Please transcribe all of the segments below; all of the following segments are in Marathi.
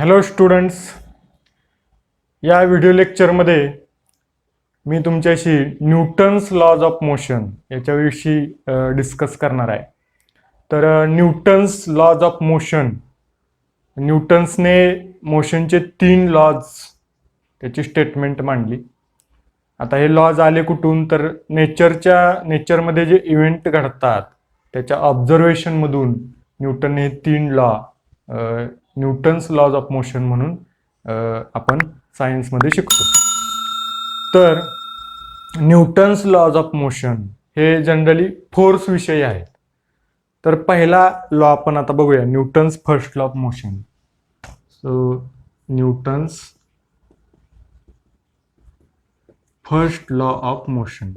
हॅलो स्टुडंट्स, या व्हिडिओ लेक्चरमध्ये मी तुमच्याशी न्यूटन्स लॉज ऑफ मोशन याच्याविषयी डिस्कस करणार आहे. तर न्यूटन्स लॉज ऑफ मोशन, न्यूटन्सने मोशनचे 3 लॉज त्याची स्टेटमेंट मांडली. आता हे लॉज आले कुठून, तर नेचरमध्ये जे इव्हेंट घडतात त्याच्या ऑब्झर्वेशनमधून न्यूटनने 3 law, Newton's laws of motion म्हणून आपण सायन्समध्ये शिकतो. तर न्यूटन्स लॉज ऑफ मोशन हे जनरली फोर्स विषयी आहेत. तर पहिला लॉ आपण आता बघूया, Newton's first law of motion. So Newton's first law of motion.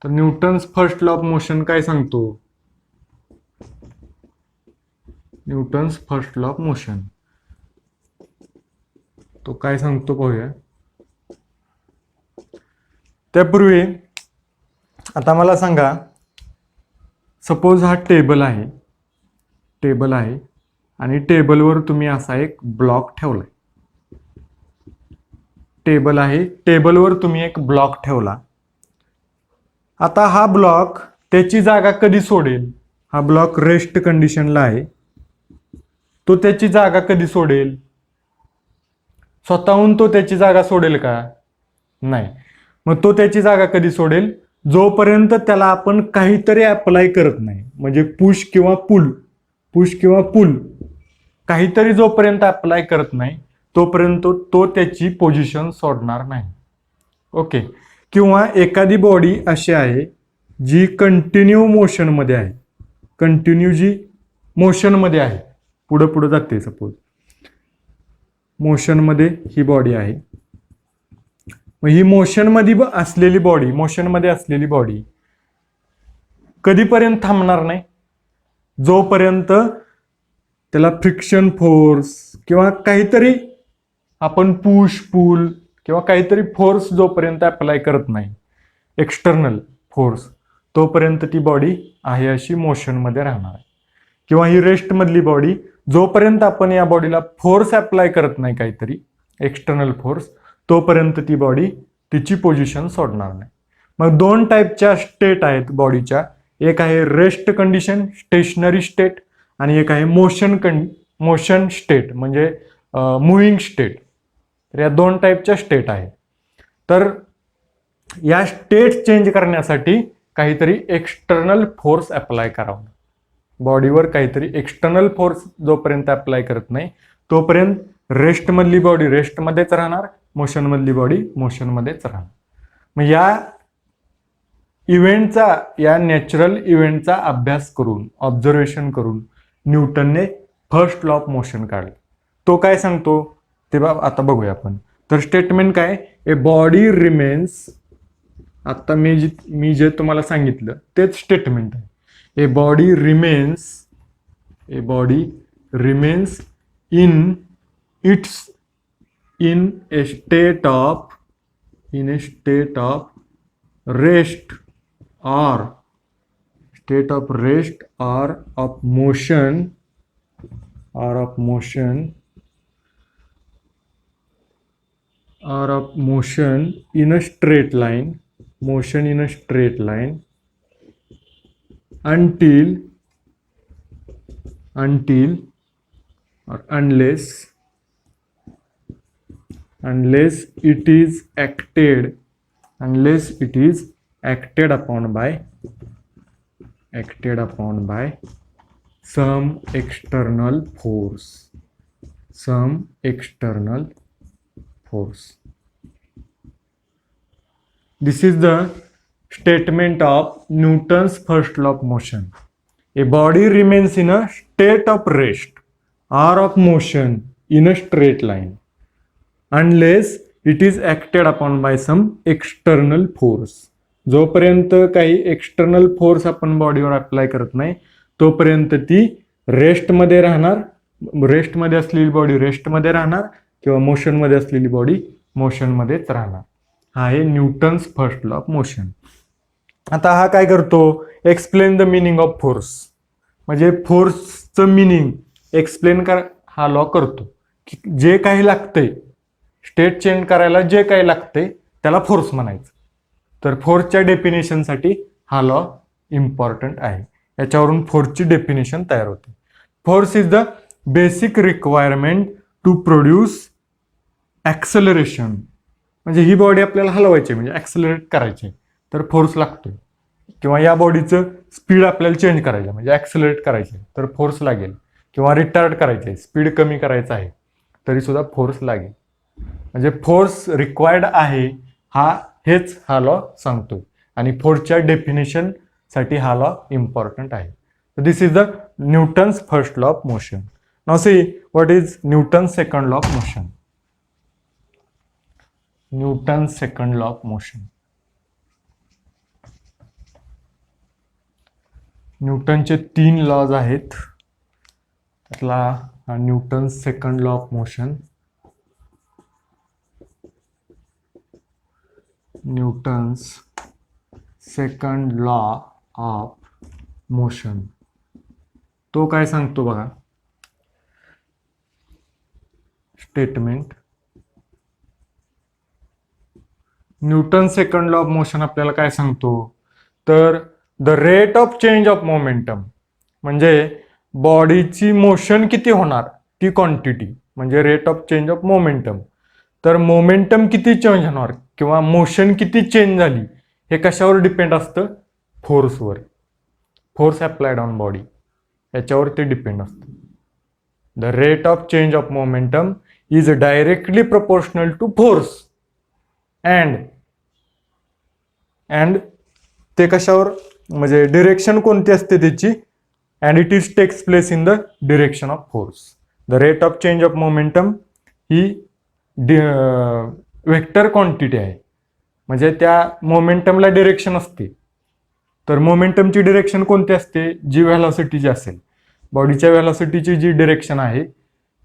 तर Newton's first law of motion काय सांगतो? Newton's first law of motion तो काय सांगतो पाहूया. त्यापूर्वी आता मला सांगा, सपोज हा टेबल आहे आणि टेबलवर तुम्ही असा एक ब्लॉक ठेवलाय. टेबलवर तुम्ही एक ब्लॉक ठेवला. आता हा ब्लॉक त्याची जागा कधी सोडेल? हा ब्लॉक रेस्ट कंडिशनला आहे. तो त्याची जागा कधी सोडेल? स्वतःहून तो त्याची जागा सोडेल का? नाही. मग तो त्याची जागा कधी सोडेल? जोपर्यंत त्याला आपण काहीतरी अप्लाय करत नाही, म्हणजे पुश किंवा पुल काहीतरी जोपर्यंत अप्लाय करत नाही तोपर्यंत तो त्याची पोझिशन सोडणार नाही. ओके. किंवा एखादी बॉडी अशी आहे जी कंटिन्यू मोशनमध्ये आहे, पुढे जाते. सपोज मोशनमध्ये ही बॉडी आहे. मग ही मोशनमध्ये असलेली बॉडी कधीपर्यंत थांबणार नाही? जोपर्यंत त्याला फ्रिक्शन फोर्स किंवा काहीतरी आपण पुश पुल किंवा काहीतरी फोर्स जोपर्यंत अप्लाय करत नाही, एक्सटर्नल फोर्स, तोपर्यंत ती बॉडी आहे अशी मोशनमध्ये राहणार आहे. किंवा ही रेस्टमधली बॉडी, जोपर्यंत आपण या बॉडीला फोर्स अप्लाय करत नाही, काहीतरी एक्सटर्नल फोर्स, तोपर्यंत ती बॉडी तिची पोझिशन सोडणार नाही. मग 2 टाईपच्या स्टेट आहेत बॉडीच्या. एक आहे रेस्ट कंडिशन, स्टेशनरी स्टेट, आणि एक आहे मोशन स्टेट, म्हणजे मुव्हिंग स्टेट. तर या 2 टाईपच्या स्टेट आहेत. तर या स्टेट चेंज करण्यासाठी काहीतरी एक्सटर्नल फोर्स अप्लाय करावा. बॉडीवर काहीतरी एक्सटर्नल फोर्स जोपर्यंत अप्लाय करत नाही तोपर्यंत रेस्टमधली बॉडी रेस्टमध्येच राहणार, मोशनमधली बॉडी मोशनमध्येच राहणार. मग या नॅचरल इव्हेंटचा अभ्यास करून, ऑब्झर्वेशन करून न्यूटनने फर्स्ट लॉ ऑफ मोशन काढला. तो काय सांगतो ते आता बघूया आपण. तर स्टेटमेंट काय? ए बॉडी रिमेन्स, आता मी जे तुम्हाला सांगितलं तेच स्टेटमेंट आहे. A body remains in a state of rest or of motion in a straight line, until or unless it is acted upon by some external force. This is the statement of Newton's first law of motion. A body remains in a state of rest or of motion in a straight line unless it is acted upon by some external force. जोपर्यंत काही एक्सटर्नल फोर्स आपण बॉडीवर अप्लाय करत नाही तोपर्यंत ती रेस्टमध्ये राहणार. रेस्टमध्ये असलेली बॉडी रेस्टमध्ये राहणार किंवा मोशनमध्ये असलेली बॉडी मोशनमध्येच राहणार. हा आहे Newton's first law of motion. आता हा काय करतो? Explain the meaning of force, म्हणजे फोर्सचं मिनिंग एक्सप्लेन हा लॉ करतो. जे काही लागतंय, स्टेट चेंज करायला जे काही लागतंय त्याला फोर्स म्हणायचं. तर फोर्सच्या डेफिनेशनसाठी हा लॉ इम्पॉर्टंट आहे. याच्यावरून फोर्सची डेफिनेशन तयार होते. Force is the basic requirement to produce acceleration. म्हणजे ही बॉडी आपल्याला हलवायची, म्हणजे ॲक्सेलरेट करायची, तर फोर्स लागतोय. किंवा या बॉडीचं स्पीड आपल्याला चेंज करायचं म्हणजे ॲक्सेलरेट करायचे तर फोर्स लागेल. किंवा रिटार्ड करायचे, स्पीड कमी करायचं आहे तरी सुद्धा फोर्स लागेल. म्हणजे फोर्स रिक्वायर्ड आहे हेच हा लॉ सांगतोय. आणि फोर्सच्या डेफिनेशन साठी हा लॉ इम्पॉर्टंट आहे. This is the Newton's first law of motion. Now see what is Newton's second law of motion. Newton's second law of motion. न्यूटनचे 3 लॉज आहेत. त्यातला हा Newton's second law of motion. Newton's second law of motion तो काय सांगतो बघा. Statement. Newton second law of motion आपल्याला काय सांगतो, तर the rate of change of momentum म्हणजे बॉडीची मोशन किती होणार ती क्वांटिटी म्हणजे rate of change of momentum. तर मोमेंटम किती चेंज होणार किंवा मोशन किती चेंज झाली हे कशावर डिपेंड असतं, फोर्सवर. फोर्स अप्लाइड ऑन बॉडी याच्यावर ते डिपेंड असतं. The rate of change of momentum is directly proportional to force and ते कशावर म्हणजे डिरेक्शन कोणती असते त्याची, and it is takes place in the direction of force. The rate of change of momentum ही वेक्टर क्वांटिटी आहे. म्हणजे त्या मोमेंटमला डिरेक्शन असते. तर मोमेंटमची डिरेक्शन कोणती असते, जी व्हेलॉसिटीची असेल. बॉडीच्या व्हेलॉसिटीची जी डिरेक्शन आहे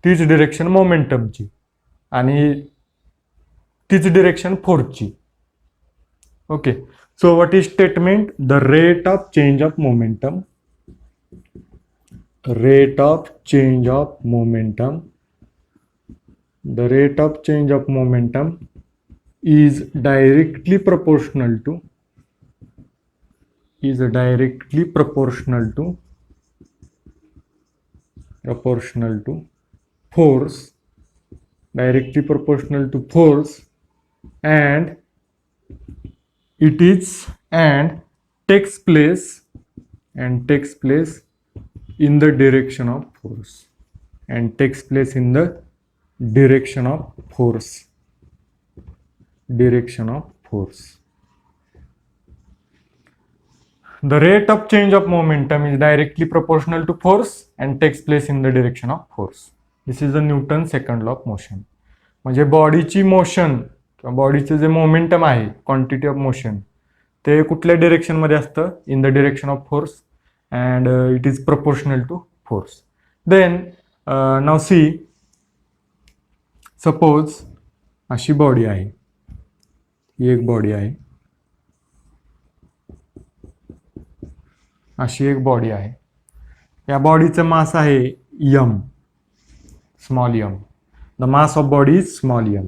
तीच डिरेक्शन मोमेंटमची आणि तीच डिरेक्शन फोर्सची. Okay, so what is statement, the rate of change of momentum. Rate of change of momentum. The rate of change of momentum is directly proportional to force, directly proportional to force, and takes place in the direction of force, direction of force. The rate of change of momentum is directly proportional to force and takes place in the direction of force. This is the Newton's second law of motion. म्हणजे बॉडीची मोशन किंवा बॉडीचं जे मोमेंटम आहे, क्वांटिटी ऑफ मोशन, ते कुठल्या डिरेक्शन मध्ये असतं, in the direction of force and it is proportional to force. Then now see, suppose अशी बॉडी आहे, ही एक बॉडी आहे, अशी एक बॉडी आहे. या बॉडीचं मास आहे m, small m. The mass of body is small m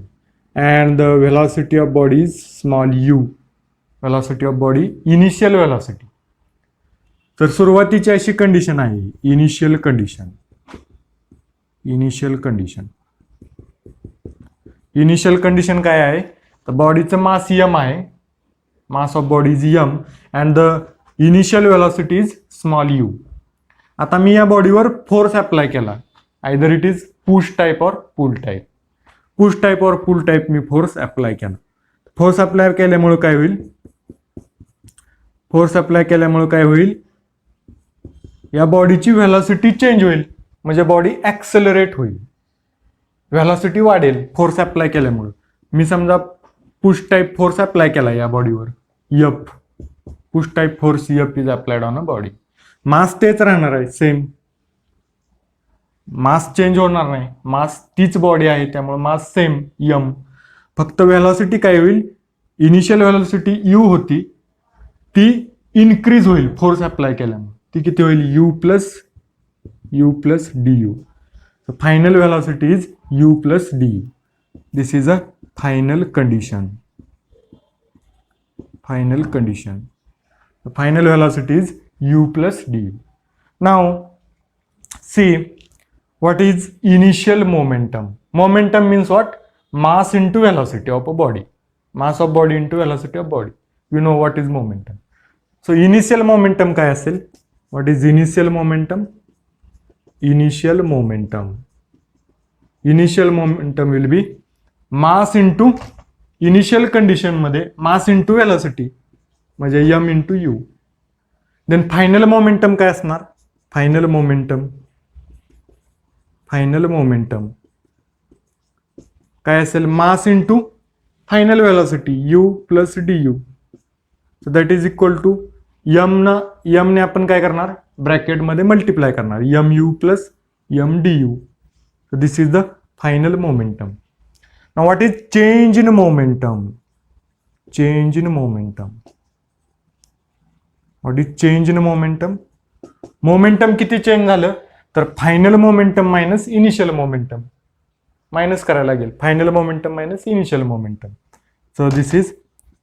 and the velocity of body is small u. Velocity of body, initial velocity. तर सुरुवातीची अशी कंडिशन आहे, इनिशियल कंडिशन. इनिशियल कंडिशन काय आहे, तर बॉडीचं मास m आहे, mass of body is m and the initial velocity is small u. आता मी या बॉडीवर फोर्स अप्लाय केला, either it is push type और पुल टाईप. पुश टाईप और पुल टाईप मी फोर्स अप्लाय केला. फोर्स अप्लाय केल्यामुळे काय होईल, या बॉडीची व्हेलॉसिटी चेंज होईल, म्हणजे बॉडी ऍक्सेलरेट होईल, व्हेलॉसिटी वाढेल फोर्स अप्लाय केल्यामुळे. मी समजा पुश टाईप फोर्स अप्लाय केला या बॉडीवर, F. Push type force F is applied on a body. Mass तेच राहणार आहे, सेम. मास चेंज होणार नाही, मास तीच बॉडी आहे त्यामुळे मास सेम m. फक्त व्हेलॉसिटी काय होईल, इनिशियल व्हेलॉसिटी u होती ती इन्क्रीज होईल फोर्स अप्लाय केल्यामुळे. ती किती होईल, u plus du. The final velocity is u plus du. This is a final condition. Final condition. The final velocity is u plus du. Now, see what is initial momentum. Momentum means what? Mass into velocity of a body. Mass of body into velocity of body. You know what is momentum. So initial momentum काय असेल? What is initial momentum? Initial momentum. Initial momentum will be mass into initial condition मध्ये mass into velocity म्हणजे m into u. Then final momentum काय असणार? Final momentum काय असेल? Mass into final velocity u plus du. So that is equal to m ने आपण काय करणार? ब्रॅकेटमध्ये मल्टिप्लाय करणार mu plus du. So this is the final momentum. Now what is change in momentum? Change in momentum. What is change in momentum? Momentum किती चेंज झालं? तर final momentum minus initial momentum minus करायला लागेल. Final momentum minus initial momentum. So this is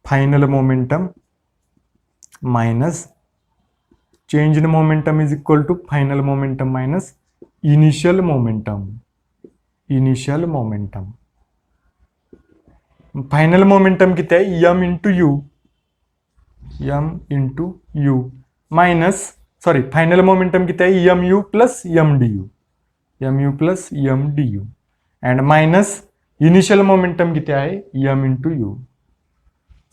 final momentum minus change in momentum is equal to final momentum minus initial momentum. Initial momentum. Final momentum किती आहे? m into u minus sorry final momentum किती आहे? mu plus m du and minus initial momentum किती आहे? m into u.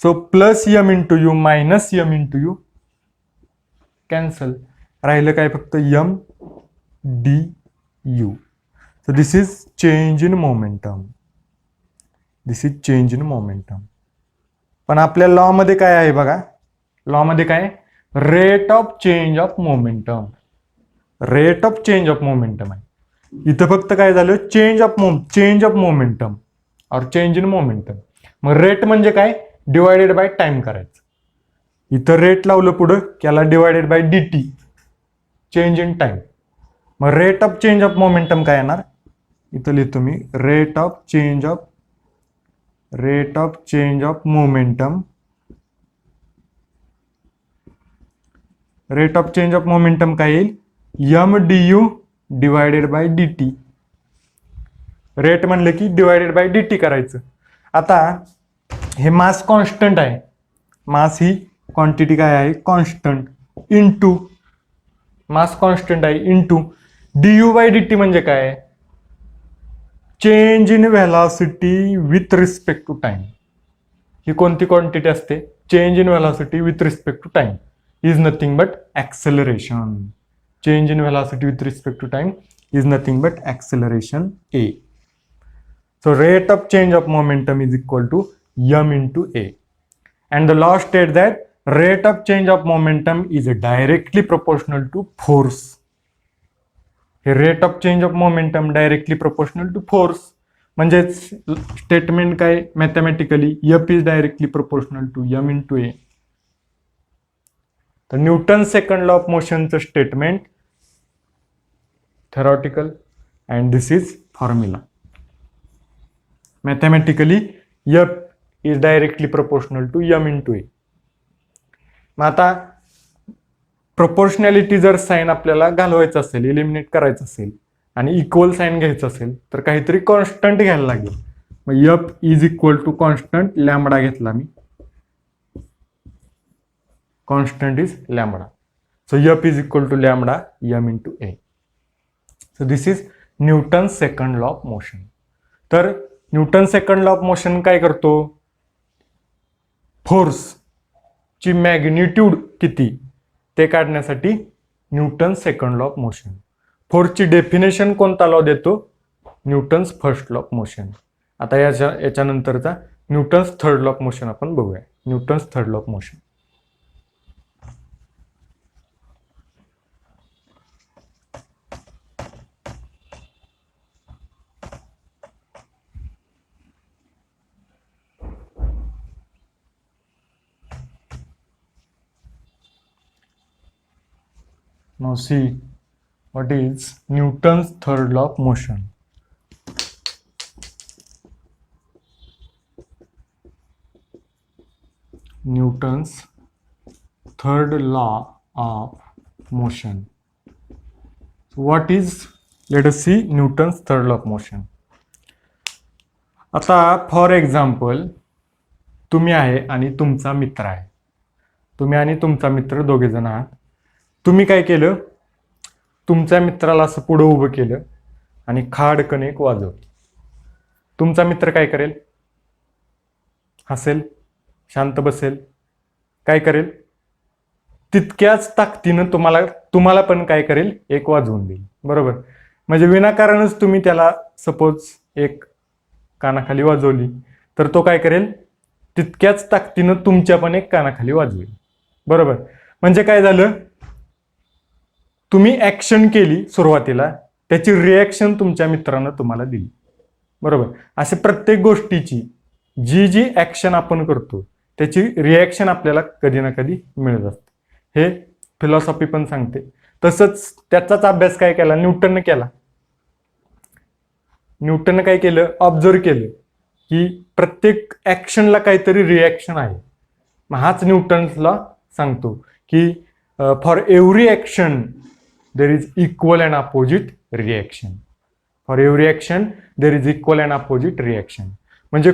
So plus m into u minus m into you cancel. राहिलं काय? फक्त m du. So this is change in momentum. This is change in momentum. पण आपल्या लॉ मध्ये काय आहे बघा? लॉ मध्ये काय? Rate of change of momentum. Rate of change of momentum आहे. इथं फक्त काय झालं? चेंज ऑफ मोमेंटम और चेंज इन मोमेंटम. मग रेट म्हणजे काय? डिवायडेड बाय टाइम करायचं. इथं रेट लावलं पुढं त्याला divided by dt change in time. मग rate of change of momentum काय येणार? इथं लिहितो मी rate of change of momentum. Rate of change of momentum काय येईल? m du divided by dt. Rate म्हणलं की डिवायडेड बाय dt करायचं. आता हे मास कॉन्स्टंट आहे. मास ही क्वांटिटी काय आहे? कॉन्स्टंट. इंटू मास कॉन्स्टंट आहे इंटू du बाय dt म्हणजे काय? Change in velocity with respect to time. ही कोणती क्वांटिटी असते? Change in velocity with respect to time is nothing but acceleration. Change in velocity with respect to time is nothing but acceleration a. So rate of change of momentum is equal to m into a. And the law states that rate of change of momentum is directly proportional to force. Rate of change of momentum directly proportional to force. म्हणजेच स्टेटमेंट काय? Mathematically f is directly proportional to m into a. तर न्यूटन सेकंड लॉ ऑफ मोशनचं statement theoretical and this is formula. Mathematically f is directly proportional to m into a. मग आता प्रोपोर्शनॅलिटी जर साईन आपल्याला घालवायचं असेल, इलिमिनेट करायचं असेल आणि इक्वल साईन घ्यायचं असेल तर काहीतरी कॉन्स्टंट घ्यायला लागेल. मग f is equal to constant lambda घेतला मी. Constant is lambda. So f is equal to lambda m into a. So this is Newton's second law of motion. तर Newton second law of motion काय करतो? फोर्स ची मॅग्निट्यूड किती ते काढण्यासाठी Newton second law of motion. फोर्सची डेफिनेशन कोणता लॉ देतो? Newton's first law of motion. आता याच्यानंतरचा Newton's third law of motion आपण बघूया. Newton's third law of motion. Now see what is Newton's third law of motion? Newton's third law of motion. So what is, let us see Newton's third law of motion. आता फॉर एक्झाम्पल तुम्ही आहे आणि तुमचा मित्र आहे. तुम्ही आणि तुमचा मित्र दोघे जण आहात. तुम्ही काय केलं, तुमच्या मित्राला असं पुढं उभं केलं आणि खाडकन एक वाजवलं. तुमचा मित्र काय करेल? हसेल, शांत बसेल, काय करेल? तितक्याच ताकदीनं तुम्हाला पण काय करेल? एक वाजवून देईल. बरोबर? म्हणजे विनाकारणच तुम्ही त्याला सपोज एक कानाखाली वाजवली तर तो काय करेल? तितक्याच ताकदीनं तुमच्या पण एक कानाखाली वाजवेल. बरोबर? म्हणजे काय झालं? तुम्ही ऍक्शन केली सुरुवातीला, त्याची रिॲक्शन तुमच्या मित्रानं तुम्हाला दिली. बरोबर? असे प्रत्येक गोष्टीची जी ऍक्शन आपण करतो त्याची रिॲक्शन आपल्याला कधी ना कधी मिळत असते. हे फिलॉसॉफी पण सांगते. तसंच त्याचाच अभ्यास काय केला? न्यूटनने केला. न्यूटनने काय केलं? ऑब्झर्व केलं की प्रत्येक ऍक्शनला काहीतरी रिॲक्शन आहे. मग हाच न्यूटन्सला सांगतो की for every action there is equal and opposite reaction. For every action there is equal and opposite reaction. म्हणजे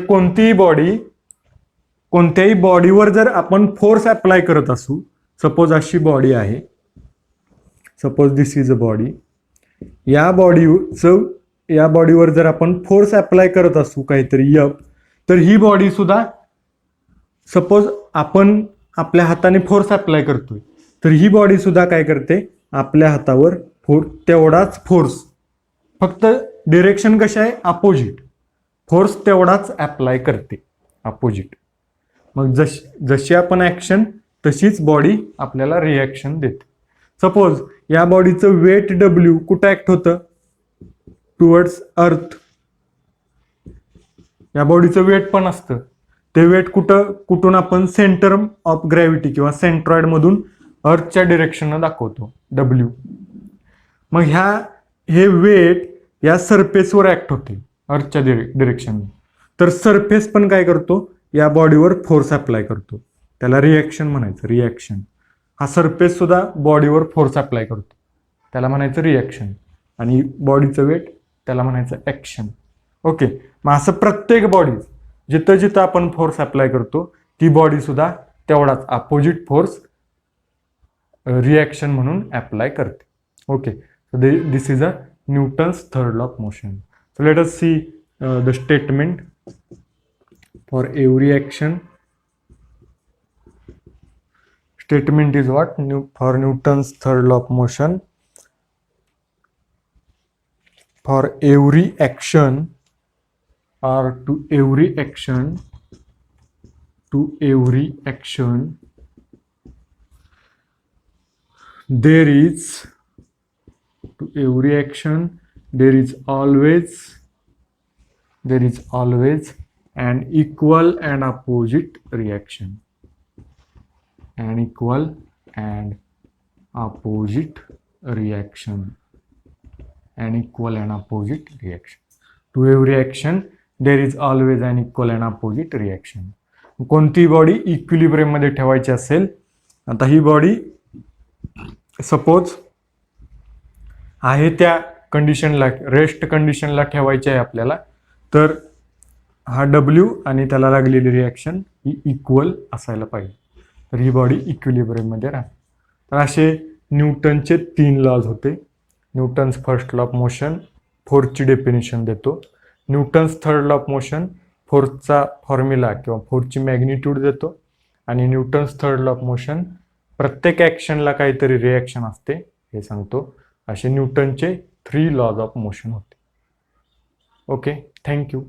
कोणत्याही बॉडीवर जर आपण फोर्स अप्लाय करत असू, सपोज अशी बॉडी आहे, suppose this is a body, या बॉडीवर जर आपण फोर्स अप्लाय करत असू काहीतरी F, तर ही बॉडी सुद्धा सपोज आपण आपल्या हाताने फोर्स अप्लाय करतोय तर ही बॉडी सुद्धा काय करते? आपल्या हातावर तेवढाच फोर्स, फक्त डिरेक्शन कशा आहे? अपोजिट. फोर्स तेवढाच अप्लाय करते अपोजिट. मग जशी आपण ऍक्शन तशीच बॉडी आपल्याला रिॲक्शन देते. सपोज या बॉडीचं वेट W कुठं ऍक्ट होतं? टुवर्ड्स अर्थ. या बॉडीचं वेट पण असतं. ते वेट कुठून आपण सेंटर ऑफ ग्रॅव्हिटी किंवा सेंट्रॉइड मधून अर्थच्या डिरेक्शननं दाखवतो W. मग हे वेट या सरफेसवर ऍक्ट होते अर्थच्या डिरेक्शनने. तर सरफेस पण काय करतो? या बॉडीवर फोर्स अप्लाय करतो. त्याला रिॲक्शन म्हणायचं. रिॲक्शन. हा सरफेस सुद्धा बॉडीवर फोर्स अप्लाय करतो, त्याला म्हणायचं रिॲक्शन. आणि बॉडीचं वेट त्याला म्हणायचं ऍक्शन. ओके. मग असं प्रत्येक बॉडी जिथं आपण फोर्स अप्लाय करतो ती बॉडी सुद्धा तेवढाच अपोजिट फोर्स रिॲक्शन म्हणून अप्लाय करते. Okay. So this is a Newton's third law of motion. So let us see the statement for every action. Statement is what? For Newton's third law of motion, for every action or to every action there is always an equal and opposite reaction. An equal and opposite reaction. An equal and opposite reaction. To every action there is always an equal and opposite reaction. कोणती बॉडी इक्विलिब्रियम मध्ये ठेवायची असेल, आता ही बॉडी सपोज आहे त्या कंडिशनला, रेस्ट कंडिशनला ठेवायची आहे आपल्याला, तर हा W आणि त्याला लागलेली रिॲक्शन ही इक्वल असायला पाहिजे. तर ही बॉडी इक्विलिब्रियम मध्ये राहते. तर असे न्यूटनचे 3 लॉज होते. Newton's first law of motion, फोर्सची डेफिनेशन देतो. Newton's third law of motion, फोर्सचा फॉर्म्युला किंवा फोर्सची मॅग्निट्यूड देतो. आणि Newton's third law of motion, प्रत्येक ऍक्शनला काहीतरी रिॲक्शन असते हे सांगतो. असे न्यूटनचे 3 लॉज ऑफ मोशन होते. ओके. थँक्यू.